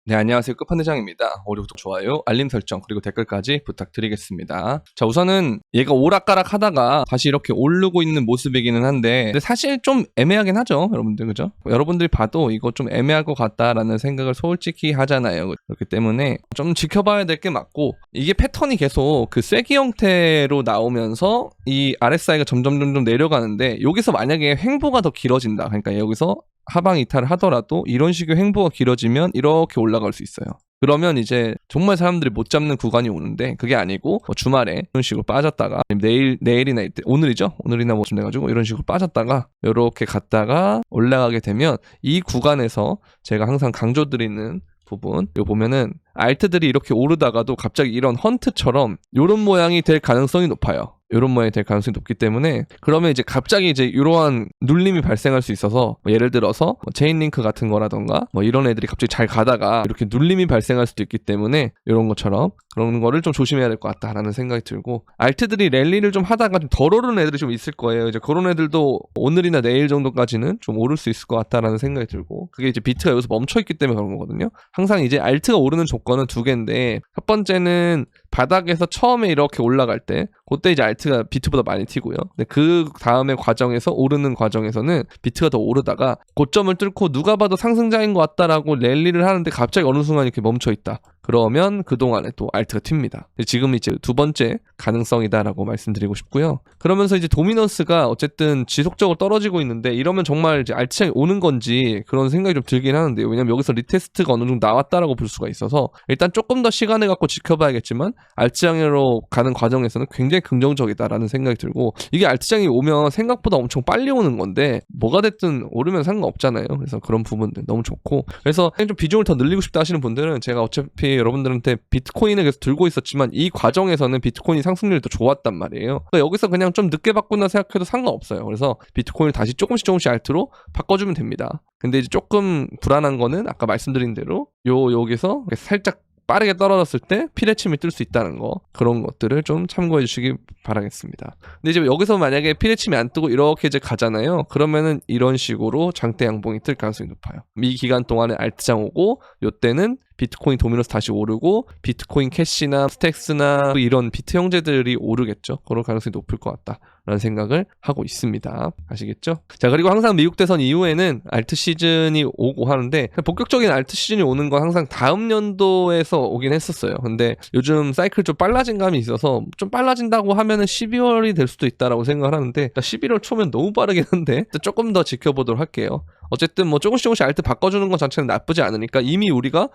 네, 안녕하세요. 끝판대장입니다. 오늘 구독, 좋아요, 알림 설정, 그리고 댓글까지 부탁드리겠습니다. 자, 우선은 얘가 오락가락 하다가 다시 이렇게 오르고 있는 모습이기는 한데, 근데 사실 좀 애매하긴 하죠, 여러분들, 그죠? 여러분들이 봐도 이거 좀 애매할 것 같다라는 생각을 솔직히 하잖아요. 그렇기 때문에 좀 지켜봐야 될 게 맞고, 이게 패턴이 계속 그 쐐기 형태로 나오면서 이 RSI가 점점 내려가는데, 여기서 만약에 횡보가 더 길어진다. 그러니까 여기서 하방 이탈을 하더라도 이런 식의 횡보가 길어지면 이렇게 올라갈 수 있어요. 그러면 이제 정말 사람들이 못 잡는 구간이 오는데, 그게 아니고 뭐 주말에 이런 식으로 빠졌다가 내일이나 이때 오늘이죠, 오늘이나 뭐좀 돼가지고 이런 식으로 빠졌다가 이렇게 갔다가 올라가게 되면, 이 구간에서 제가 항상 강조드리는 부분, 이거 보면은 알트들이 이렇게 오르다가도 갑자기 이런 헌트처럼 이런 모양이 될 가능성이 높아요. 이런 모양이 될 가능성이 높기 때문에, 그러면 이제 갑자기 이제 이러한 눌림이 발생할 수 있어서, 뭐 예를 들어서 뭐 체인링크 같은 거라던가 뭐 이런 애들이 갑자기 잘 가다가 이렇게 눌림이 발생할 수도 있기 때문에, 이런 것처럼 그런 거를 좀 조심해야 될 것 같다라는 생각이 들고, 알트들이 랠리를 좀 하다가 좀 덜 오르는 애들이 좀 있을 거예요. 이제 그런 애들도 오늘이나 내일 정도까지는 좀 오를 수 있을 것 같다라는 생각이 들고, 그게 이제 비트가 여기서 멈춰 있기 때문에 그런 거거든요. 항상 이제 알트가 오르는 조건은 두 개인데, 첫 번째는 바닥에서 처음에 이렇게 올라갈 때, 그때 이제 알트가 비트보다 많이 튀고요. 근데 그 다음에 과정에서, 오르는 과정에서는 비트가 더 오르다가 고점을 뚫고 누가 봐도 상승장인 것 같다라고 랠리를 하는데 갑자기 어느 순간 이렇게 멈춰 있다. 그러면 그동안에 또 알트가 튑니다. 지금 이제 두 번째 가능성이다라고 말씀드리고 싶고요. 그러면서 이제 도미넌스가 어쨌든 지속적으로 떨어지고 있는데, 이러면 정말 이제 알트장이 오는 건지 그런 생각이 좀 들긴 하는데요. 왜냐면 여기서 리테스트가 어느 정도 나왔다라고 볼 수가 있어서, 일단 조금 더 시간을 갖고 지켜봐야겠지만 알트장으로 가는 과정에서는 굉장히 긍정적이다라는 생각이 들고, 이게 알트장이 오면 생각보다 엄청 빨리 오는 건데 뭐가 됐든 오르면 상관없잖아요. 그래서 그런 부분들 너무 좋고, 그래서 좀 비중을 더 늘리고 싶다 하시는 분들은, 제가 어차피 여러분들한테 비트코인을 계속 들고 있었지만 이 과정에서는 비트코인이 상승률이 더 좋았단 말이에요. 그러니까 여기서 그냥 좀 늦게 바꾼다 생각해도 상관없어요. 그래서 비트코인을 다시 조금씩 알트로 바꿔주면 됩니다. 근데 이제 조금 불안한 거는 아까 말씀드린 대로 여기서 살짝 빠르게 떨어졌을 때 피레침이 뜰 수 있다는 거, 그런 것들을 좀 참고해 주시기 바라겠습니다. 근데 이제 여기서 만약에 피레침이 안 뜨고 이렇게 이제 가잖아요. 그러면은 이런 식으로 장대 양봉이 뜰 가능성이 높아요. 이 기간 동안에 알트장 오고, 요때는 비트코인 도미너스 다시 오르고 비트코인 캐시나 스택스나 이런 비트 형제들이 오르겠죠. 그럴 가능성이 높을 것 같다라는 생각을 하고 있습니다. 아시겠죠? 자, 그리고 항상 미국 대선 이후에는 알트 시즌이 오고 하는데, 본격적인 알트 시즌이 오는 건 항상 다음 연도에서 오긴 했었어요. 근데 요즘 사이클 좀 빨라진 감이 있어서, 좀 빨라진다고 하면은 12월이 될 수도 있다라고 생각을 하는데, 11월 초면 너무 빠르긴 한데 조금 더 지켜보도록 할게요. 어쨌든 뭐 조금씩 알트 바꿔주는 것 자체는 나쁘지 않으니까, 이미 우리가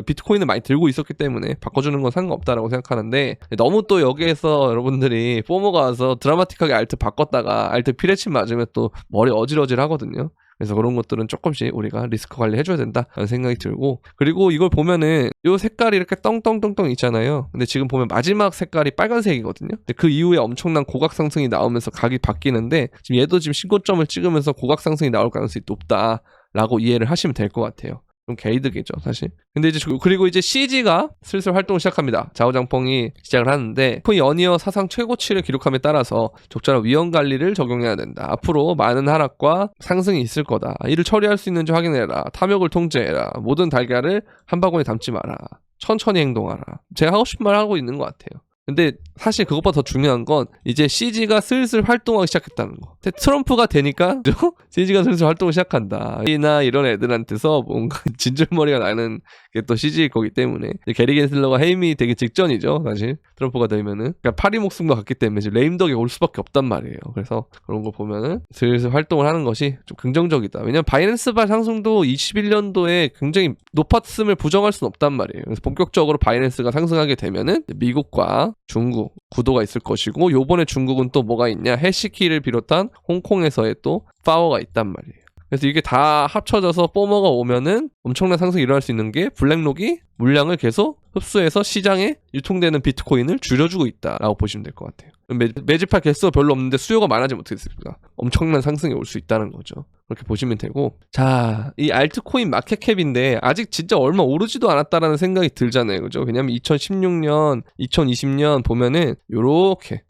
비트코인을 많이 들고 있었기 때문에 바꿔주는 건 상관없다라고 생각하는데, 너무 또 여기에서 여러분들이 포모가 와서 드라마틱하게 알트 바꿨다가 알트 피레침 맞으면 또 머리 어질어질 하거든요. 그래서 그런 것들은 조금씩 우리가 리스크 관리 해줘야 된다라는 생각이 들고, 그리고 이걸 보면은 요 색깔이 이렇게 떵떵떵떵 있잖아요. 근데 지금 보면 마지막 색깔이 빨간색이거든요. 근데 그 이후에 엄청난 고각 상승이 나오면서 각이 바뀌는데, 지금 얘도 지금 신고점을 찍으면서 고각 상승이 나올 가능성이 높다라고 이해를 하시면 될 것 같아요. 좀 개이득이죠, 사실. 근데 이제 그리고 이제 CG가 슬슬 활동을 시작합니다. 좌우장풍이 시작을 하는데, 코인 연이어 사상 최고치를 기록함에 따라서 적절한 위험 관리를 적용해야 된다. 앞으로 많은 하락과 상승이 있을 거다. 이를 처리할 수 있는지 확인해라. 탐욕을 통제해라. 모든 달걀을 한 바구니에 담지 마라. 천천히 행동하라. 제가 하고 싶은 말 하고 있는 것 같아요. 근데 사실 그것보다 더 중요한 건 이제 CG가 슬슬 활동하기 시작했다는 거. 트럼프가 되니까 CG가 슬슬 활동을 시작한다. 이나 이런 애들한테서 뭔가 진절머리가 나는 게 또 CG일 거기 때문에, 게리 겐슬러가 해임이 되기 직전이죠, 사실. 트럼프가 되면은. 그러니까 파리 목숨과 같기 때문에 이제 레임덕이 올 수밖에 없단 말이에요. 그래서 그런 거 보면은 슬슬 활동을 하는 것이 좀 긍정적이다. 왜냐면 바이낸스발 상승도 21년도에 굉장히 높았음을 부정할 수는 없단 말이에요. 그래서 본격적으로 바이낸스가 상승하게 되면은 미국과 중국 구도가 있을 것이고, 요번에 중국은 또 뭐가 있냐, 해시키를 비롯한 홍콩에서의 또 파워가 있단 말이에요. 그래서 이게 다 합쳐져서 뽀머가 오면은 엄청난 상승이 일어날 수 있는 게, 블랙록이 물량을 계속 흡수해서 시장에 유통되는 비트코인을 줄여주고 있다라고 보시면 될 것 같아요. 매집할 개수가 별로 없는데 수요가 많아지면 어떻게 됐습니까? 엄청난 상승이 올 수 있다는 거죠. 그렇게 보시면 되고, 자, 이 알트코인 마켓캡인데 아직 진짜 얼마 오르지도 않았다라는 생각이 들잖아요, 그죠? 왜냐면 2016년, 2020년 보면은 요렇게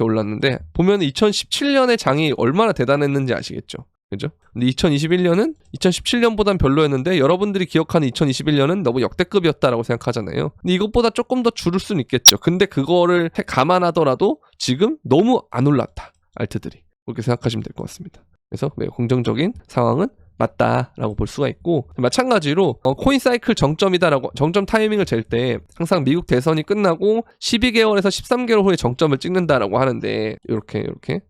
올랐는데, 보면 2017년의 장이 얼마나 대단했는지 아시겠죠? 그죠? 근데 2021년은 2017년보단 별로였는데 여러분들이 기억하는 2021년은 너무 역대급이었다라고 생각하잖아요. 근데 이것보다 조금 더 줄을 수는 있겠죠. 근데 그거를 감안하더라도 지금 너무 안 올랐다. 알트들이. 그렇게 생각하시면 될 것 같습니다. 그래서 매우 긍정적인 상황은 맞다라고 볼 수가 있고, 마찬가지로 코인 사이클 정점이다라고, 정점 타이밍을 잴 때 항상 미국 대선이 끝나고 12개월에서 13개월 후에 정점을 찍는다라고 하는데, 이렇게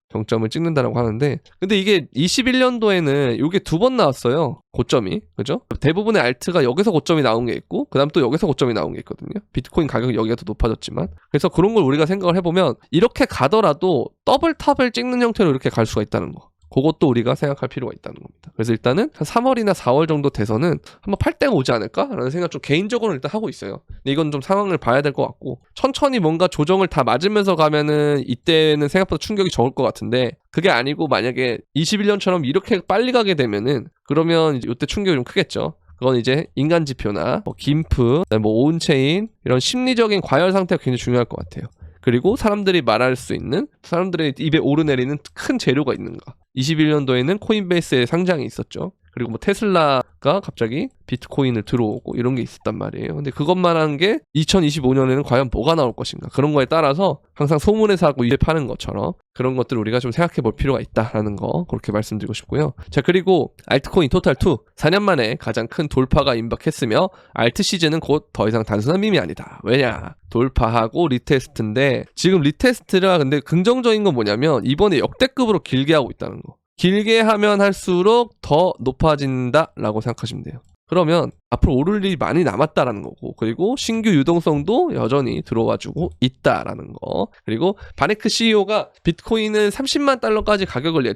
정점을 찍는다라고 하는데, 근데 이게 21년도에는 이게 2번 나왔어요. 고점이. 그죠? 대부분의 알트가 여기서 고점이 나온 게 있고, 그 다음 또 여기서 고점이 나온 게 있거든요. 비트코인 가격이 여기가 더 높아졌지만. 그래서 그런 걸 우리가 생각을 해보면 이렇게 가더라도 더블 탑을 찍는 형태로 이렇게 갈 수가 있다는 거. 그것도 우리가 생각할 필요가 있다는 겁니다. 그래서 일단은 한 3월이나 4월 정도 돼서는 한번 팔 때가 오지 않을까라는 생각 좀 개인적으로는 일단 하고 있어요. 근데 이건 좀 상황을 봐야 될 것 같고, 천천히 뭔가 조정을 다 맞으면서 가면은 이때는 생각보다 충격이 적을 것 같은데, 그게 아니고 만약에 21년처럼 이렇게 빨리 가게 되면은 그러면 이제 이때 충격이 좀 크겠죠. 그건 이제 인간 지표나 뭐 김프, 뭐 온체인 이런 심리적인 과열 상태가 굉장히 중요할 것 같아요. 그리고 사람들이 말할 수 있는, 사람들의 입에 오르내리는 큰 재료가 있는가. 21년도에는 코인베이스에 상장이 있었죠. 그리고 뭐 테슬라가 갑자기 비트코인을 들어오고 이런 게 있었단 말이에요. 근데 그것만 한 게 2025년에는 과연 뭐가 나올 것인가. 그런 거에 따라서 항상 소문에 사고 입에 파는 것처럼 그런 것들을 우리가 좀 생각해 볼 필요가 있다라는 거, 그렇게 말씀드리고 싶고요. 자, 그리고 알트코인 토탈2 4년 만에 가장 큰 돌파가 임박했으며 알트 시즌은 곧 더 이상 단순한 밈이 아니다. 왜냐? 돌파하고 리테스트인데, 지금 리테스트가 근데 긍정적인 건 뭐냐면 이번에 역대급으로 길게 하고 있다는 거. 길게 하면 할수록 더 높아진다라고 생각하시면 돼요. 그러면 앞으로 오를 일이 많이 남았다라는 거고, 그리고 신규 유동성도 여전히 들어와주고 있다라는 거. 그리고 바네크 CEO가 비트코인은 30만 달러까지 가격을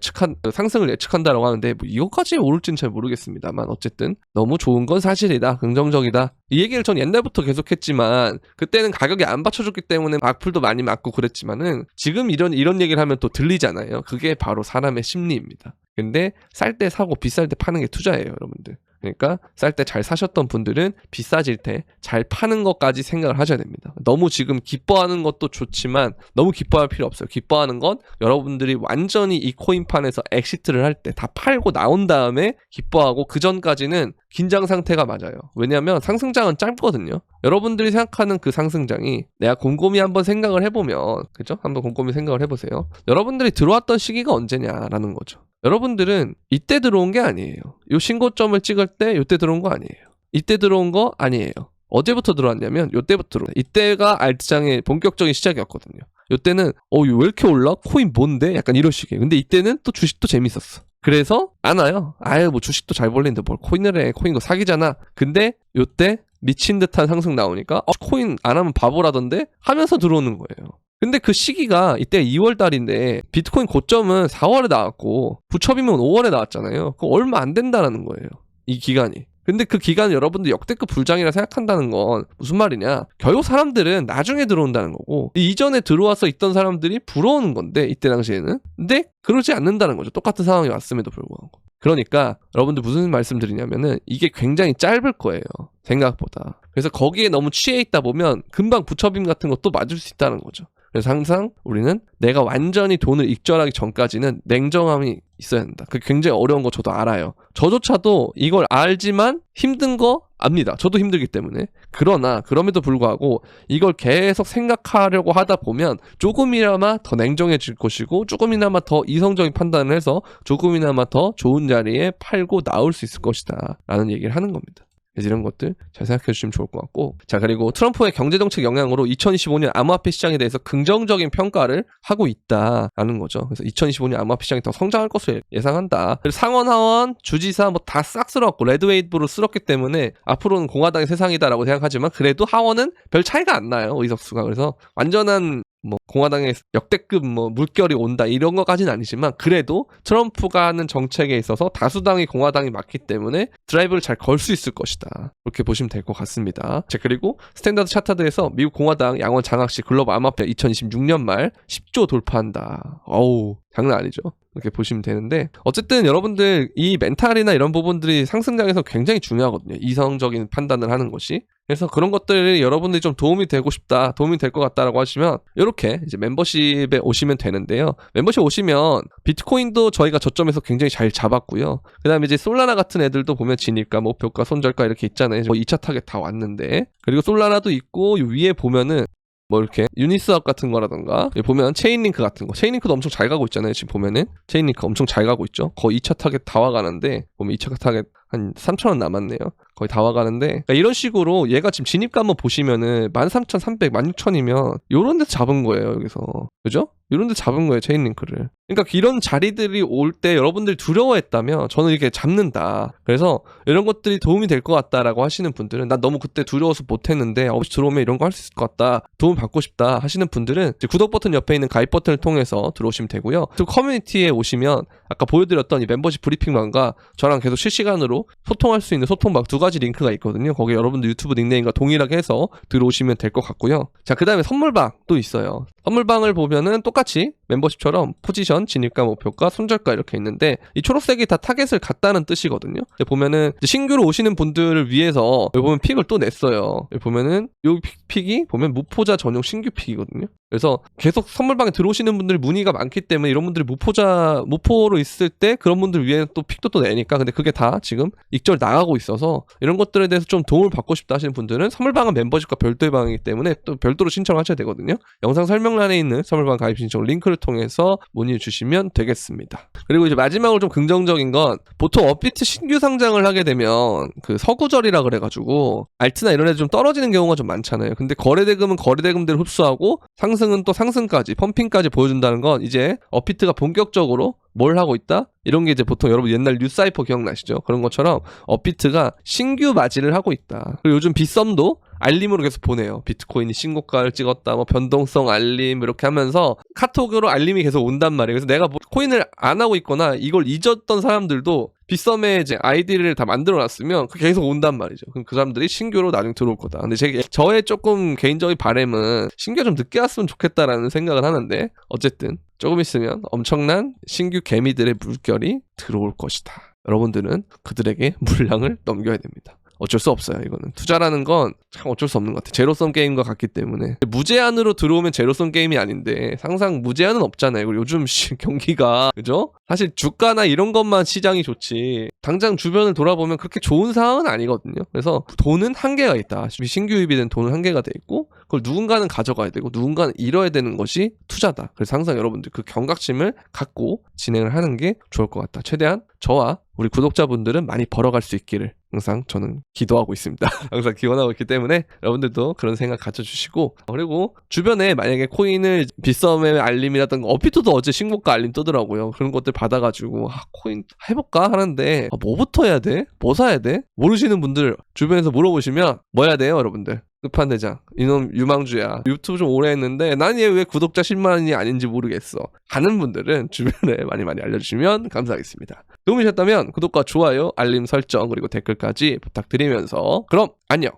상승을 예측한다라고 하는데, 뭐 이거까지 오를지는 잘 모르겠습니다만, 어쨌든 너무 좋은 건 사실이다, 긍정적이다. 이 얘기를 전 옛날부터 계속했지만, 그때는 가격이 안 받쳐줬기 때문에 악플도 많이 맞고 그랬지만은, 지금 이런 얘기를 하면 또 들리잖아요. 그게 바로 사람의 심리입니다. 근데 쌀 때 사고 비쌀 때 파는 게 투자예요, 여러분들. 그러니까 쌀 때 잘 사셨던 분들은 비싸질 때 잘 파는 것까지 생각을 하셔야 됩니다. 너무 지금 기뻐하는 것도 좋지만 너무 기뻐할 필요 없어요. 기뻐하는 건 여러분들이 완전히 이 코인판에서 엑시트를 할 때 다 팔고 나온 다음에 기뻐하고, 그 전까지는 긴장 상태가 맞아요. 왜냐하면 상승장은 짧거든요. 여러분들이 생각하는 그 상승장이, 내가 곰곰이 한번 생각을 해보면, 그죠? 한번 곰곰이 생각을 해보세요. 여러분들이 들어왔던 시기가 언제냐라는 거죠. 여러분들은 이때 들어온 게 아니에요. 요 신고점을 찍을 때 요때 들어온 거 아니에요. 이때 들어온 거 아니에요. 어제부터 들어왔냐면 요때부터 들어왔어요. 이때가 알트장의 본격적인 시작이었거든요. 요때는 왜 이렇게 올라? 코인 뭔데? 약간 이런 식이에요. 근데 이때는 또 주식도 재밌었어. 그래서 안 와요. 아유, 뭐 주식도 잘 벌리는데 뭘 코인을 해. 코인 거 사기잖아. 근데 요때 미친 듯한 상승 나오니까 코인 안 하면 바보라던데 하면서 들어오는 거예요. 근데 그 시기가 이때 2월 달인데 비트코인 고점은 4월에 나왔고 부처비면 5월에 나왔잖아요. 그거 얼마 안 된다라는 거예요, 이 기간이. 근데 그 기간을 여러분들 역대급 불장이라 생각한다는 건 무슨 말이냐? 결국 사람들은 나중에 들어온다는 거고, 이전에 들어와서 있던 사람들이 부러우는 건데, 이때 당시에는. 근데 그러지 않는다는 거죠. 똑같은 상황이 왔음에도 불구하고. 그러니까 여러분들 무슨 말씀 드리냐면은 이게 굉장히 짧을 거예요, 생각보다. 그래서 거기에 너무 취해 있다 보면 금방 부처빔 같은 것도 맞을 수 있다는 거죠. 그래서 항상 우리는 내가 완전히 돈을 익절하기 전까지는 냉정함이 있어야 된다. 그게 굉장히 어려운 거 저도 알아요. 저조차도 이걸 알지만 힘든 거 압니다. 저도 힘들기 때문에. 그러나 그럼에도 불구하고 이걸 계속 생각하려고 하다 보면 조금이나마 더 냉정해질 것이고, 조금이나마 더 이성적인 판단을 해서 조금이나마 더 좋은 자리에 팔고 나올 수 있을 것이다 라는 얘기를 하는 겁니다. 그래서 이런 것들 잘 생각해 주시면 좋을 것 같고, 자, 그리고 트럼프의 경제정책 영향으로 2025년 암호화폐 시장에 대해서 긍정적인 평가를 하고 있다라는 거죠. 그래서 2025년 암호화폐 시장이 더 성장할 것을 예상한다. 그리고 상원, 하원, 주지사 뭐 다 싹 쓸었고 레드웨이브로 쓸었기 때문에 앞으로는 공화당의 세상이다라고 생각하지만, 그래도 하원은 별 차이가 안 나요, 의석수가. 그래서 완전한 뭐 공화당의 역대급 뭐 물결이 온다 이런 것까지는 아니지만, 그래도 트럼프가 하는 정책에 있어서 다수당이 공화당이 맞기 때문에 드라이브를 잘 걸 수 있을 것이다, 그렇게 보시면 될 것 같습니다. 자, 그리고 스탠다드 차트에서 미국 공화당 양원 장학식 글로벌 암호화폐 2026년 말 10조 돌파한다. 어우, 장난 아니죠. 이렇게 보시면 되는데, 어쨌든 여러분들 이 멘탈이나 이런 부분들이 상승장에서 굉장히 중요하거든요, 이성적인 판단을 하는 것이. 그래서 그런 것들이 여러분들이 좀 도움이 되고 싶다, 도움이 될 것 같다라고 하시면 이렇게 이제 멤버십에 오시면 되는데요. 멤버십 오시면 비트코인도 저희가 저점에서 굉장히 잘 잡았고요. 그 다음에 이제 솔라나 같은 애들도 보면 진입가, 목표가, 손절가 이렇게 있잖아요. 뭐 2차 타겟 다 왔는데, 그리고 솔라나도 있고 위에 보면은 뭐 이렇게 유니스왑 같은 거라던가 보면 체인링크 같은 거, 체인링크도 엄청 잘 가고 있잖아요. 지금 보면은 체인링크 엄청 잘 가고 있죠. 거의 2차 타겟 다 와가는데, 보면 2차 타겟 한 3,000원 남았네요. 거의 다 와가는데, 그러니까 이런 식으로 얘가 지금 진입가 한번 보시면은 13,300, 16,000이면 요런 데서 잡은 거예요. 여기서, 그죠? 이런 데 잡은 거예요, 체인링크를. 그러니까 이런 자리들이 올 때 여러분들이 두려워했다면 저는 이렇게 잡는다. 그래서 이런 것들이 도움이 될 것 같다라고 하시는 분들은, 난 너무 그때 두려워서 못했는데 혹시 들어오면 이런 거 할 수 있을 것 같다, 도움 받고 싶다 하시는 분들은 이제 구독 버튼 옆에 있는 가입 버튼을 통해서 들어오시면 되고요. 또 커뮤니티에 오시면 아까 보여드렸던 이 멤버십 브리핑방과 저랑 계속 실시간으로 소통할 수 있는 소통방 2가지 링크가 있거든요. 거기에 여러분들 유튜브 닉네임과 동일하게 해서 들어오시면 될 것 같고요. 자, 그 다음에 선물방 또 있어요. 선물방을 보면은 똑같이 멤버십처럼 포지션, 진입가, 목표가, 손절가 이렇게 있는데, 이 초록색이 다 타겟을 갖다는 뜻이거든요. 보면은 신규로 오시는 분들을 위해서 여기 보면 픽을 또 냈어요. 여기 보면은 이 픽이 보면 무포자 전용 신규 픽이거든요. 그래서 계속 선물방에 들어오시는 분들이 문의가 많기 때문에 이런 분들이 무포로 있을 때 그런 분들 위해 또 픽도 또 내니까, 근데 그게 다 지금 익절 나가고 있어서 이런 것들에 대해서 좀 도움을 받고 싶다 하시는 분들은 선물방은 멤버십과 별도의 방이기 때문에 또 별도로 신청하셔야 되거든요. 영상 설명란에 있는 선물방 가입 신청 링크를 통해서 문의 주시면 되겠습니다. 그리고 이제 마지막으로 좀 긍정적인 건, 보통 업비트 신규 상장을 하게 되면 그 서구절이라 그래가지고 알트나 이런 애들 좀 떨어지는 경우가 좀 많잖아요. 근데 거래대금은 거래대금대로 흡수하고 상승은 또 상승까지, 펌핑까지 보여준다는 건, 이제 업비트가 본격적으로 뭘 하고 있다? 이런 게 이제 보통 여러분 옛날 뉴사이퍼 기억나시죠? 그런 것처럼 업비트가 신규 맞이를 하고 있다. 그리고 요즘 빗썸도 알림으로 계속 보내요. 비트코인이 신고가를 찍었다, 뭐 변동성 알림 이렇게 하면서 카톡으로 알림이 계속 온단 말이에요. 그래서 내가 뭐 코인을 안 하고 있거나 이걸 잊었던 사람들도 빗썸에 이제 아이디를 다 만들어놨으면 그게 계속 온단 말이죠. 그럼 그 사람들이 신규로 나중에 들어올 거다. 근데 저의 조금 개인적인 바람은 신규가 좀 늦게 왔으면 좋겠다라는 생각을 하는데, 어쨌든 조금 있으면 엄청난 신규 개미들의 물결이 들어올 것이다. 여러분들은 그들에게 물량을 넘겨야 됩니다. 어쩔 수 없어요. 이거는 투자라는 건 참 어쩔 수 없는 것 같아요. 제로섬 게임과 같기 때문에. 무제한으로 들어오면 제로섬 게임이 아닌데 항상 무제한은 없잖아요. 그리고 요즘 경기가, 그죠? 사실 주가나 이런 것만 시장이 좋지 당장 주변을 돌아보면 그렇게 좋은 상황은 아니거든요. 그래서 돈은 한계가 있다. 신규 유입이 된 돈은 한계가 돼 있고, 그걸 누군가는 가져가야 되고 누군가는 잃어야 되는 것이 투자다. 그래서 항상 여러분들 그 경각심을 갖고 진행을 하는 게 좋을 것 같다. 최대한 저와 우리 구독자분들은 많이 벌어갈 수 있기를 항상 저는 기도하고 있습니다. 항상 기원하고 있기 때문에 여러분들도 그런 생각 가져주시고, 그리고 주변에 만약에 코인을 빗썸의 알림이라든가, 업비트도 어제 신고가 알림 뜨더라고요. 그런 것들 받아가지고 코인 해볼까 하는데 뭐부터 해야 돼? 뭐 사야 돼? 모르시는 분들 주변에서 물어보시면 뭐 해야 돼요, 여러분들? 끝판대장, 이놈 유망주야, 유튜브 좀 오래 했는데 난 얘 왜 구독자 10만원이 아닌지 모르겠어 하는 분들은 주변에 많이 알려주시면 감사하겠습니다. 도움이 되셨다면 구독과 좋아요, 알림 설정, 그리고 댓글까지 부탁드리면서 그럼 안녕.